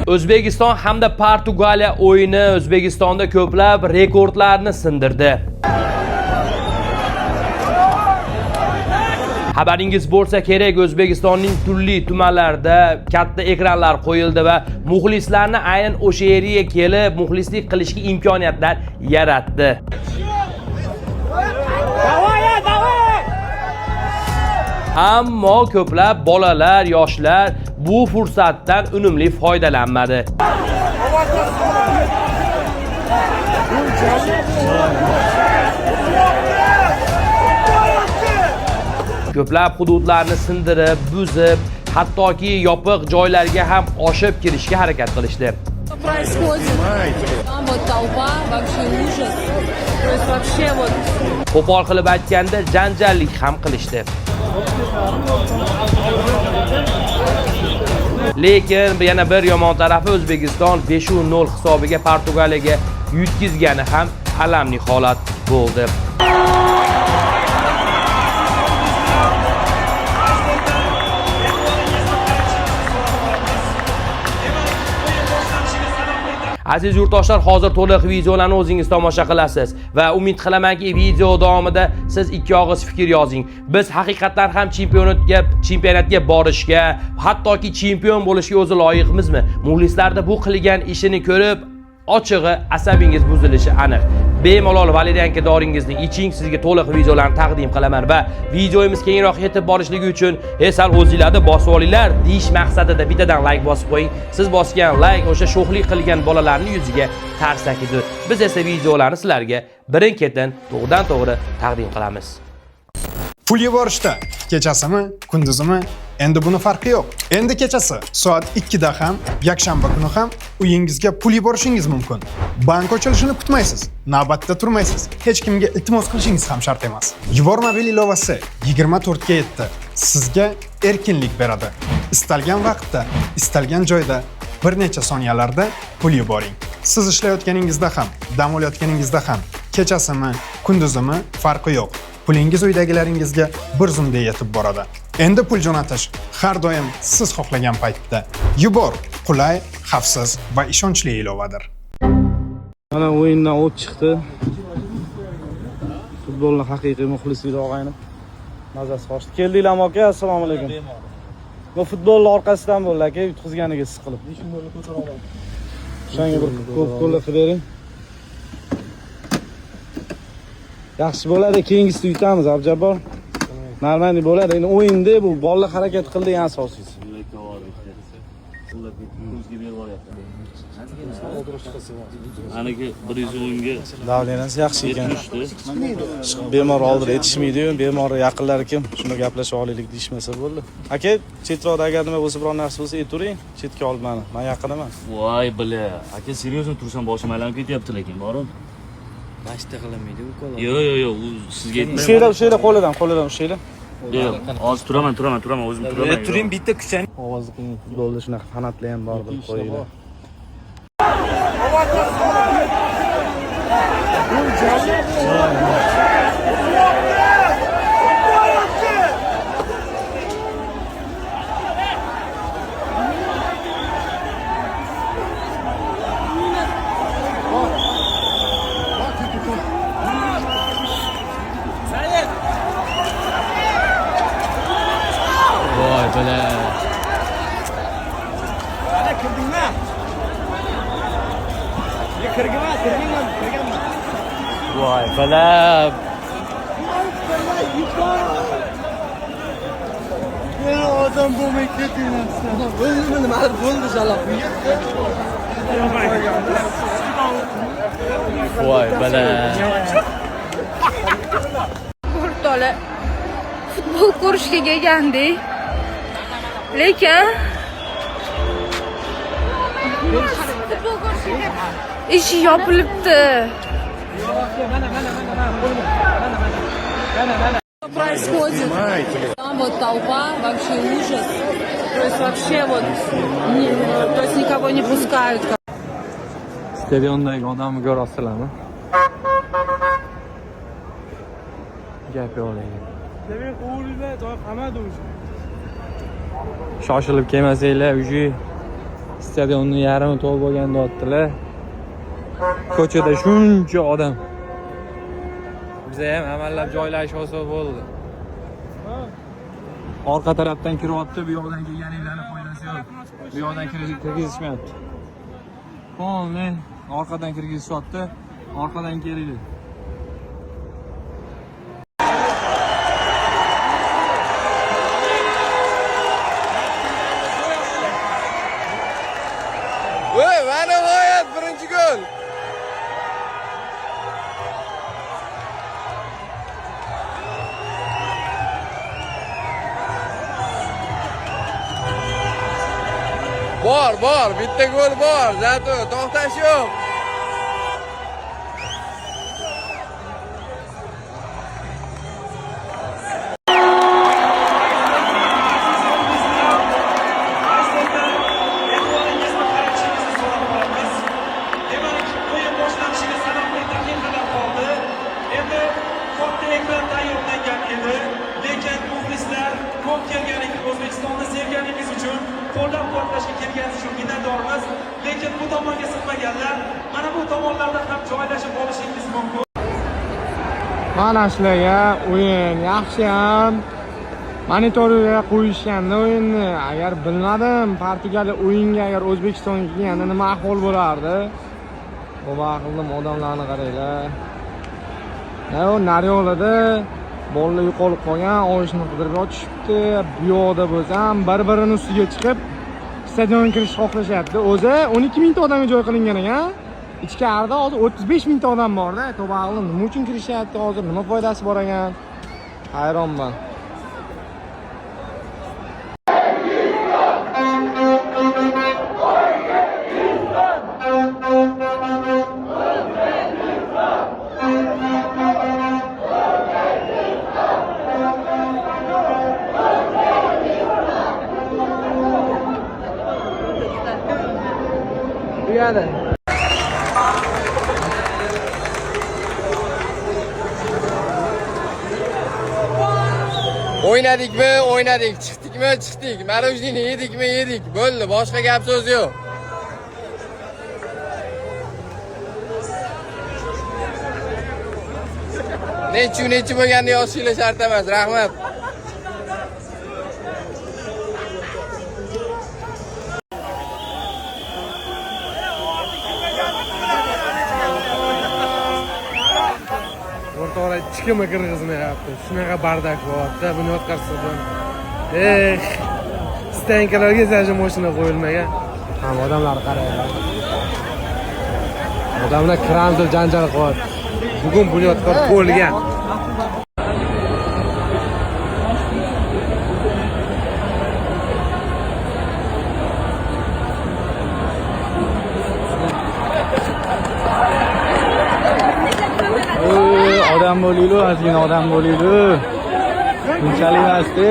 O'zbekiston hamda Portugaliya o'yini O'zbekistonda ko'plab rekordlarni sindirdi. Xabaringiz bo'lsa kerak, O'zbekistonning turli tumanlarida katta ekranlar qo'yildi va muxlislarni aynan o'sha yerga kelib muxlislik qilishga imkoniyatlar yaratdi. Ammo ko'plab bolalar, yoshlar bu fursatdan unumli foydalanmadi. Ko'plab hududlarni sindirib, buzib, hattoki yopiq joylarga ham oshib kirishga harakat qilishdi. Qo'pol qilib aytganda, janjallik ham qilishdi. Lekin yana bir yomon tarafi O'zbekiston 5-0 hisobiga Portugaliyaga yutqizgani ham alamli holat bo'ldi. Aziz yurtdoshlar, hozir to'liq videolarni o'zingiz tomosha qilasiz va umid qilamanki, video davomida siz ikki og'iz fikr yozing. Biz haqiqatan ham chempionatga borishga, hattoki chempion bo'lishga o'zi loyiqmizmi? Muxlislarda bu qilgan ishini ko'rib, ochig'i asabingiz buzilishi aniq. Bemalol valerianka doringizni iching, sizga to'liq videolarni taqdim qilaman va videomiz kengroq yetib borishligi uchun sal o'zingizlarni bosib olinglar deyish maqsadida bittadan like bosib qo'ying. Siz bosgan like o'sha sho'xlik qilgan bolalarning yuziga tarsakidir. Biz esa videolarni sizlarga birin-ketin to'g'ridan-to'g'ri taqdim qilamiz. Pul yuborishda kechasimi, kunduzimi, endi buni farqi yo'q. Endi kechasi soat 2 da ham, yakshanba kuni ham uyingizga pul yuborishingiz mumkin. Bank ochilishini kutmaysiz, navbatda turmaysiz. Hech kimga iltimos qilishingiz ham shart emas. Yubormobil ilovasi 24 ga yetdi. Sizga erkinlik beradi. Istalgan vaqtda, istalgan joyda bir necha soniyalarda pul yuboring. Siz ishlayotganingizda ham, dam olayotganingizda ham, kechasimi, kunduzimi farqi yo'q. Pulingiz uydagilaringizga bir zumda yetib boradi. Endi pul jo'natish har doim siz xohlagan paytda. Yubor qulay, xavfsiz va ishonchli ilovadir. Mana o'yindan o'tib chiqdi. Futbolni haqiqiy muxlislar og'ayni mazasi qochdi. Keldinglarmi aka? Assalomu alaykum. Bu futbolni orqasidan bo'ldi aka, yutqizganiga siqilib. Shunga bir ko'p qilib bering. Yaxshi bo'ladi, keyingisini yutamiz, Abjabbor. Normalniy bo'ladi. Endi o'yinda bu bolalar harakat qildi, eng asosiysi. Aniki 110 ga davlenasi yaxshi ekan. Bemor oldida yetishmaydi-yu, bemor yaqinlari kim? Shunda gaplashib olaylik deyishmasa bo'ldi. Aka, chetroqda agar nima bo'lsa, biror narsa bo'lsa, ayturing, chetga olib mani. Men yaqinaman. Voy bila, aka seriyozmi tursan, boshim aylanib ketyapti lekin, borim. Bashta qilinmaydi u qo'l. Yo'q, u sizga aytmayman. O'shaylar qo'lidan ushaylar. Yo'q, hozir turaman, o'zim turaman. Turing, bitta kuchani. Ovozi qiyin, futbolda shunaqa fanatlar ham bor deb qo'yinglar. Voy bala. Ana kirdingmi? Kirganman. Voy bala. Men odam bo'lmay ketinglar. Nima bo'ldi shalom. Voy bala. O'rtoqlar, futbol ko'rishga kelgandik. Lekin eshik yopilibdi. Происходит. Там вот толпа, вообще ужас. То есть вообще вот, то есть никого не пускают. Stadiondagi odamni ko'rasizlarmi? Gap yo'q lekin. Demak, o'g'linglar to'y qamadi o'sha. Shoshilib kelmasanglar, uji Stadionni yarmi to'lib bo'lganda otdilar. Ko'chada shuncha odam. Biza ham amallab joylashish oson bo'ldi. Orqa tarafdan kiryapti, bu yoqdan kelganinglarning foydasi yo'q. Bu yoqdan kirgizishmayapti. Polni orqadan kirgizishyapti, orqadan keldi. Voy, mana nihoyat birinchi gol. Bor, bitta gol bor. Zato to'xtash yo'q. O'zbekistonni sevganingiz uchun, qo'llab-quvvatlashga kelganingiz uchun minnatdormiz. Lekin bu tomonga sig'maganlar mana bu tomonlarda ham joylashib olishingiz mumkin. Mana shularga o'yin yaxshi ham monitorga qo'yishganda o'yinni agar bilmadim, Portugaliya o'yinga agar O'zbekistonga kelganda nima ahvol bo'lardi? Bu vaqtda odamlarni qaranglar. Naryoqlarda bolalar yo'qolib qolgan, oyishni qidirib yotishibdi. Bu yoqda bo'lsa ham bir-birini ustiga chiqib stadionga kirishni xohlashyapti. O'zi 12 mingta odamga joy qilingan ekan. Ichkarida hozir 35 mingta odam bor-da. To'bag'li nima uchun kirishyapti hozir? Nima foydasi bor ekan? Hayronman. O'ynadik, chiqdik. Marojnini yedik. Bo'ldi, boshqa gap so'z yo'q. Nechi bo'lganda yozishinglar shart emas. Rahmat. O'rtoqlar chiqimi kirgizmayapti. Shunaqa bardak bo'lyapti. Buni o'tkazsa bo'ladi. Stankalarga zaji mashina qo'yilmagan. Ham odamlar qaraylar. Odamlar kranda janjal qilyapti. Bugun bunyodkor bo'lgan. Odam bo'laylik, ozgina odam bo'laylik. Bunchalik emas-da.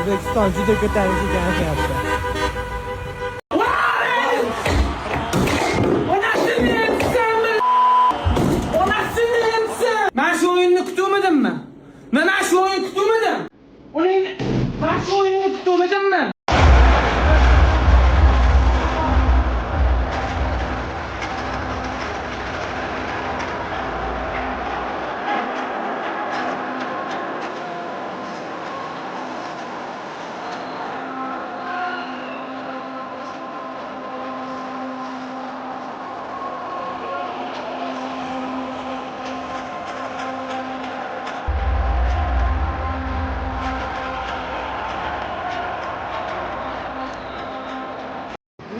O'zbekiston juda ko'tarinki ekan. Men shu o'yinni kutuvmidimmi? Men shu o'yinni kutuvmidim? Men shu o'yinni kutuvmidimmi?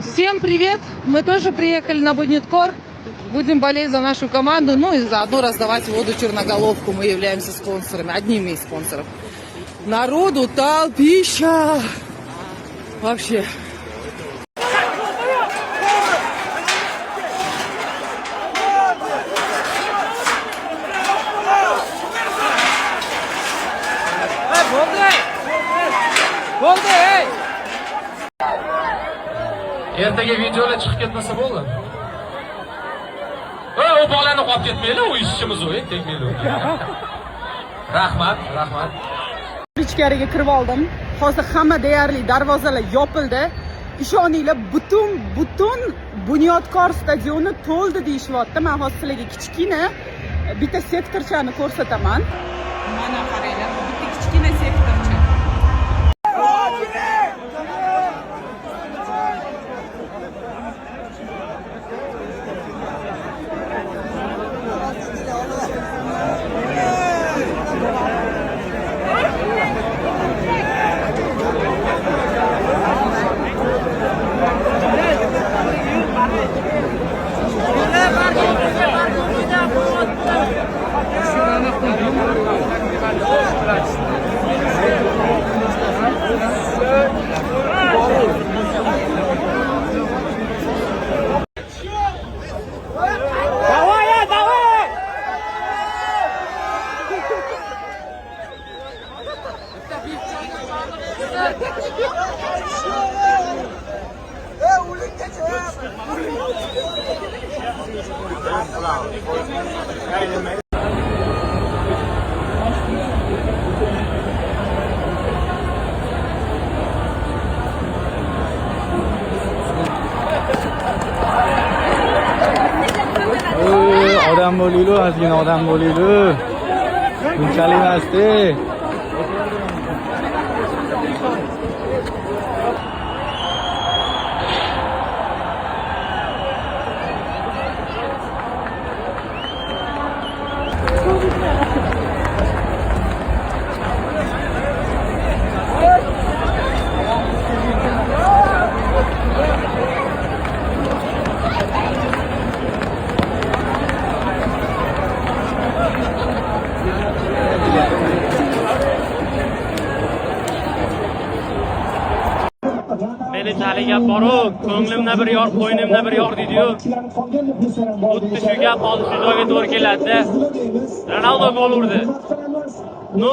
Всем привет! Мы тоже приехали на Будниткор. Будем болеть за нашу команду, ну и заодно раздавать воду Черноголовку. Мы являемся спонсорами, одними из спонсоров. Народу толпища! Вообще. Ertaga videolar chiqib ketmasa bo'ldi. O bolani qolib ketmaylar, u ishchimiz u, tegmaylar. Rahmat. Ichkariga kirib oldim. Hozir hamma deyarli darvozalar yopildi. Ishoninglar, butun Bunyodkor stadioni to'ldi deyishyapti. Men hozir sizlarga kichkina bitta sektorchani ko'rsataman. Mana qaranglar, bitta kichkina sektorcha. Odam bo'laylik, ozgina odam bo'laylik. Bunchalik emas-da. Meni taliga boru, ko'nglimda bir yor, qo'ynimda bir yor deydi-yu. Xuddi shu gap hozir shu joyga to'g'ri keladi-da. Ronaldo gol urdi. No,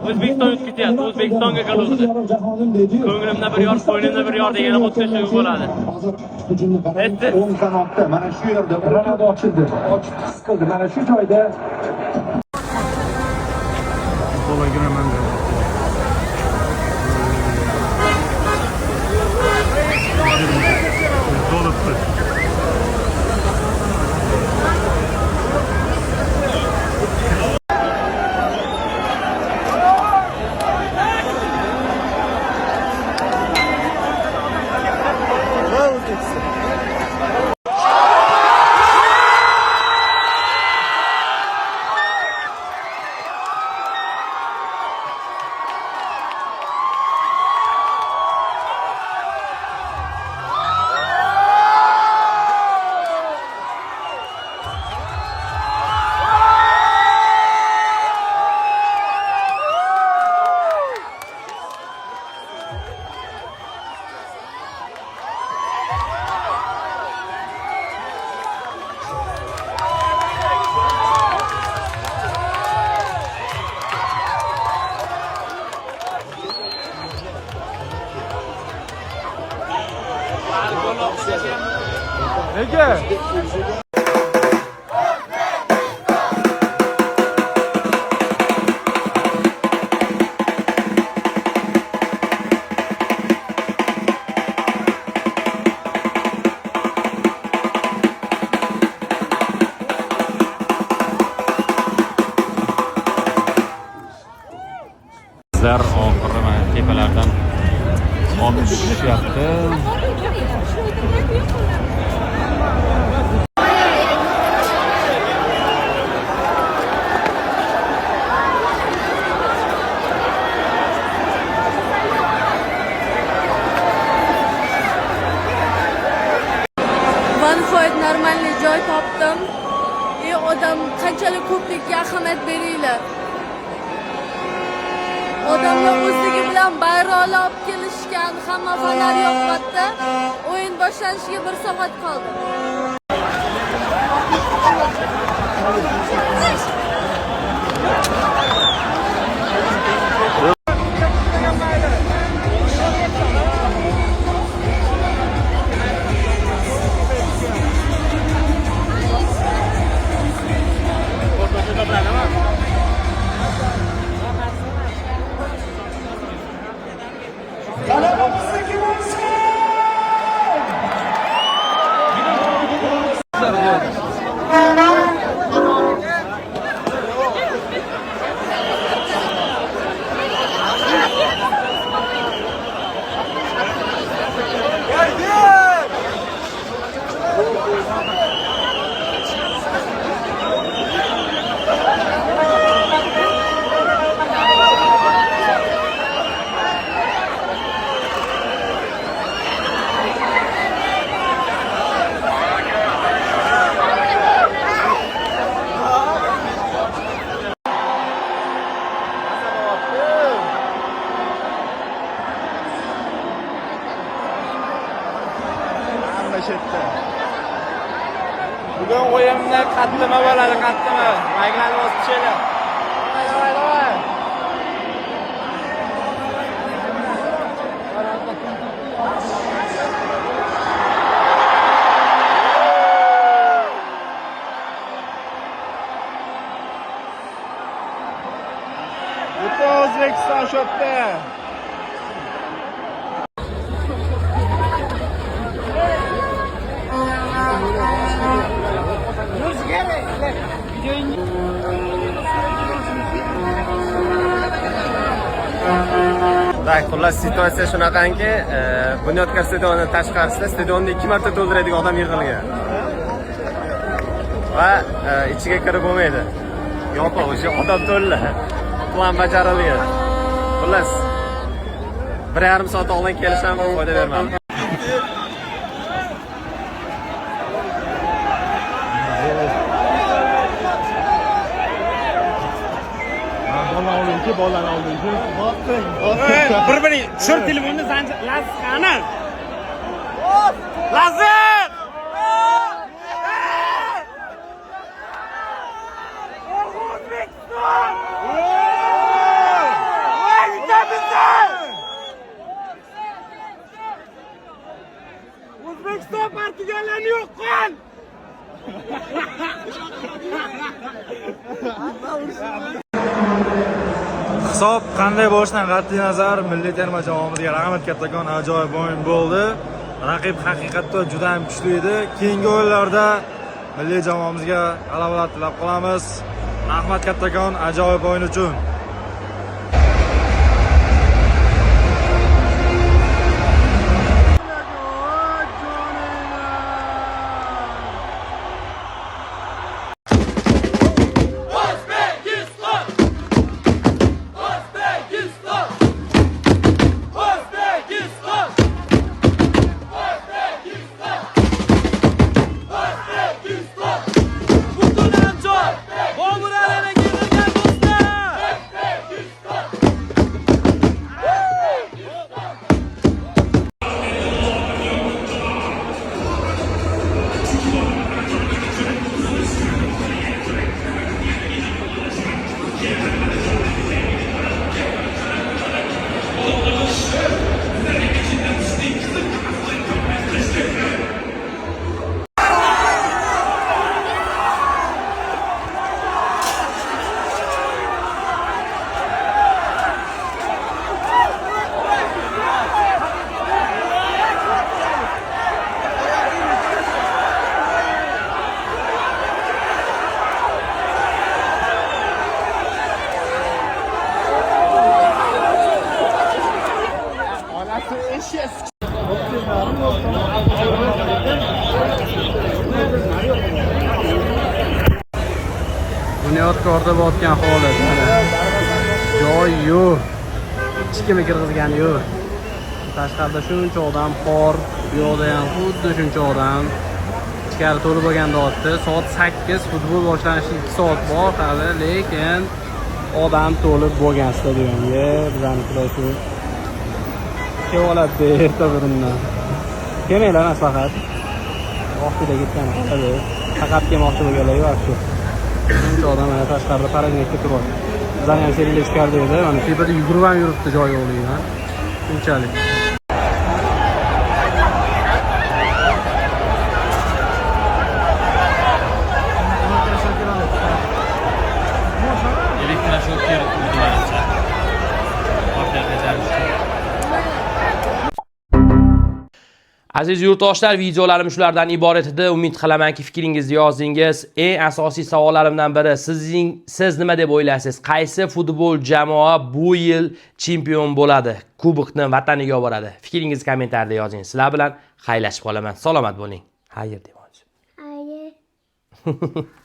O'zbekiston yutib ketyapti, O'zbekistonga gol urdi. Ko'nglimda bir yor, qo'ynimda bir yor degani xuddi shu bo'ladi. O'ng qanotda mana shu yerda Ronaldo ochildi. Ochib his qildi. Mana shu joyda Nega? Sizlar oxiri mana tepalardan olib tushishyapti. Nihoyat normalniy joy topdim. Odam qanchalik ko'plikka ahamiyat beringlar. Odamlar o'zligi bilan bayroqlar olib kelishgan, hamma fonar yoqmoqda. O'yin boshlanishiga 1 soat qoldi. Bugun o'yinni qattimi bo'ladi, qattimi. Mayklarni bosib tushaylik. Davay. Butun O'zbekiston shotda. Xullas situatsiya shunaqangi, Bunyodkor stadioni tashqarisida stadionni 2 marta to'ldiradigan odam yig'ilgan. Va ichiga kirib bo'lmaydi. Yopiq, o'sha odam to'la. Plan bajarilgan. Xullas 1,5 soat oldin kelish ham foyda bermadi. Bolani oldingi. Bir-biring tushir telefonni zanjir. Laziz qani? Laziz! O'zbekiston! Voy, yutamizlar! O'zbekiston Portugaliyani yo'qol! Hisob qanday bo'lishidan qat'iy nazar milliy terma jamoamizga rahmat kattakon, ajoyib o'yin bo'ldi. Raqib haqiqatda juda ham kuchli edi. Keyingi o'yinlarda milliy jamoamizga g'alabalar tilab qolamiz. Rahmat kattakon, ajoyib o'yin uchun. bekorda botgan holat. Mana joy yo'q. Hech kimni kirgizgani yo'q. Tashqarida shuncha odam qor, bu yoqda ham xuddi shuncha odam. Ichkari to'lib bo'lganda otdi. Soat 8 futbol boshlanishiga 2 soat bor hali, lekin odam to'lib bo'lgan stadionga. Bizanikilar shu. Kevolatdi erta birindan. Kelmanglar maslahat. Vaqtida ketgan hali. Faqat kelmoqchi bo'lganlar yo'q shu. Shuncha odam mana tashqarida paragnekda turibdi. Bizani ham seriyaga chiqardi edi. Mana tepada yugurib ham yuribdi joy yo'qligidan. Shunchalik. Aziz yurtdoshlar, videolarim shulardan iborat edi. Umid qilamanki fikringizni yozdingiz. Eng asosiy savollarimdan biri siz nima deb o'ylaysiz? Qaysi futbol jamoa bu yil chempion bo'ladi? Kubokni vataniga olib boradi? Fikringizni kommentariyada yozing. Sizlar bilan xayrlashib qolaman. Salomat bo'ling. Xayr demoqchi. Xayr.